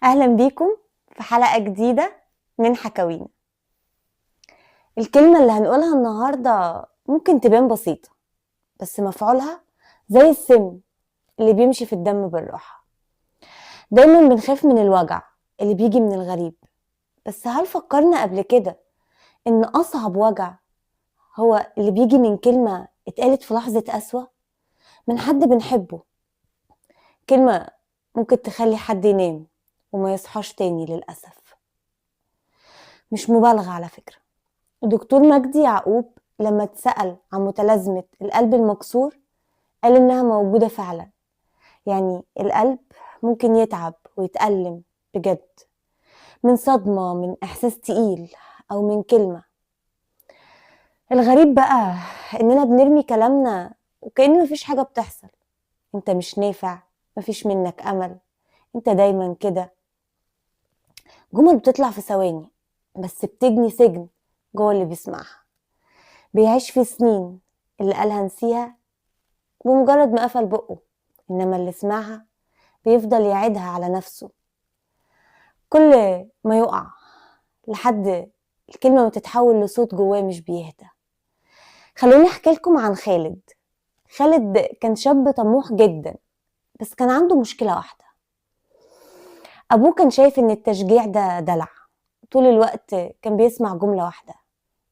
أهلا بيكم في حلقة جديدة من حكاوينا. الكلمة اللي هنقولها النهاردة ممكن تبان بسيطة، بس مفعولها زي السم اللي بيمشي في الدم بالراحة. دايما بنخاف من الوجع اللي بيجي من الغريب، بس هل فكرنا قبل كده إن أصعب وجع هو اللي بيجي من كلمة اتقالت في لحظة قسوة من حد بنحبه؟ كلمة ممكن تخلي حد ينام وما يصحاش تاني للأسف. مش مبالغة على فكرة. الدكتور مجدي يعقوب لما اتسأل عن متلازمة القلب المكسور قال إنها موجودة فعلا، يعني القلب ممكن يتعب ويتألم بجد من صدمة، من إحساس تقيل، أو من كلمة. الغريب بقى إننا بنرمي كلامنا وكأن مفيش حاجة بتحصل. انت مش نافع، مفيش منك أمل، انت دايما كده. جمل بتطلع في ثواني بس بتجني سجن جوه اللي بيسمعها، بيعيش في سنين. اللي قالها نسيها بمجرد ما قفل بقه، إنما اللي سمعها بيفضل يعيدها على نفسه كل ما يقع، لحد الكلمة ما تتحول لصوت جواه مش بيهدى. خلوني أحكي لكم عن خالد. خالد كان شاب طموح جدا، بس كان عنده مشكلة واحدة. أبوه كان شايف إن التشجيع ده دلع. طول الوقت كان بيسمع جملة واحدة: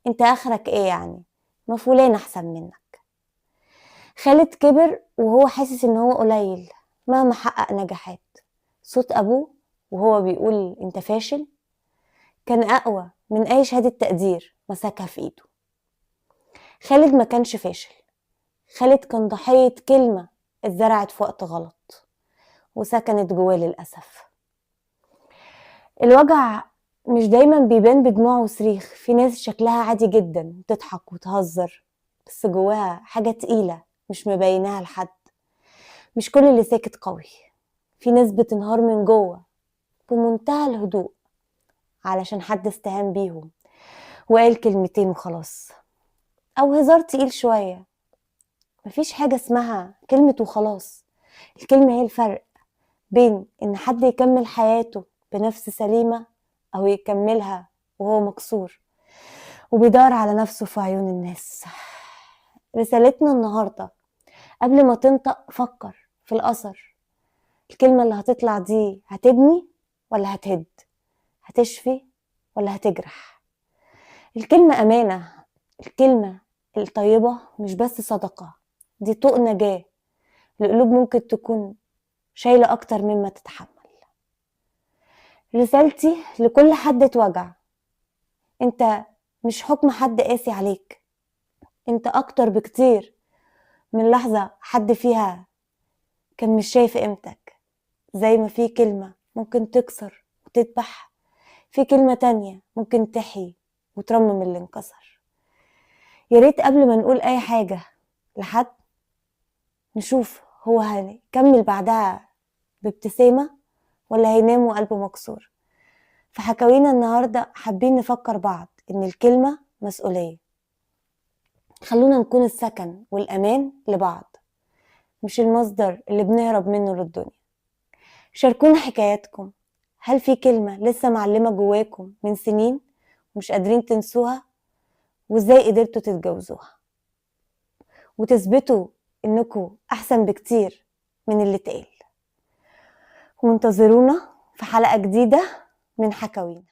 انت آخرك ايه يعني؟ ما فلان أحسن منك. خالد كبر وهو حاسس إن هو قليل مهما حقق نجاحات. صوت أبوه وهو بيقول انت فاشل كان أقوى من أي شهادة تقدير مسكها في إيده. خالد ما كانش فاشل، خالد كان ضحية كلمة اتزرعت في وقت غلط وسكنت جواه للأسف. الوجع مش دايما بيبان بدموع وصريخ. في ناس شكلها عادي جدا تضحك وتهزر، بس جواها حاجة تقيلة مش مبيناها لحد. مش كل اللي ساكت قوي. في ناس بتنهار من جوه بمنتهى الهدوء علشان حد استهان بيهم وقال كلمتين وخلاص، أو هزار تقيل شوية. مفيش حاجة اسمها كلمة وخلاص. الكلمة هي الفرق بين إن حد يكمل حياته بنفس سليمة، أو يكملها وهو مكسور وبيدور على نفسه في عيون الناس. رسالتنا النهاردة: قبل ما تنطق فكر في الأثر. الكلمة اللي هتطلع دي هتبني ولا هتهد؟ هتشفي ولا هتجرح؟ الكلمة أمانة. الكلمة الطيبة مش بس صدقة، دي طوق نجاة لقلوب ممكن تكون شايلة أكتر مما تتحمل. رسالتي لكل حد اتوجع: انت مش حكم حد قاسي عليك، انت أكتر بكتير من لحظة حد فيها كان مش شايف قيمتك. زي ما في كلمة ممكن تكسر وتذبح، في كلمة تانية ممكن تحيي وترمم اللي انكسر. يا ريت قبل ما نقول أي حاجة لحد نشوف هو هيكمل بعدها بابتسامة ولا هينام وقلبه مكسور. في حكاوينا النهاردة حابين نفكر بعض إن الكلمة مسؤولية. خلونا نكون السكن والأمان لبعض، مش المصدر اللي بنهرب منه للدنيا. شاركونا حكاياتكم. هل في كلمة لسه معلمة جواكم من سنين ومش قادرين تنسوها؟ وإزاي قدرتوا تتجاوزوها وتثبتوا إنكم أحسن بكتير من اللي اتقال؟ وانتظرونا في حلقة جديدة من حكاوينا.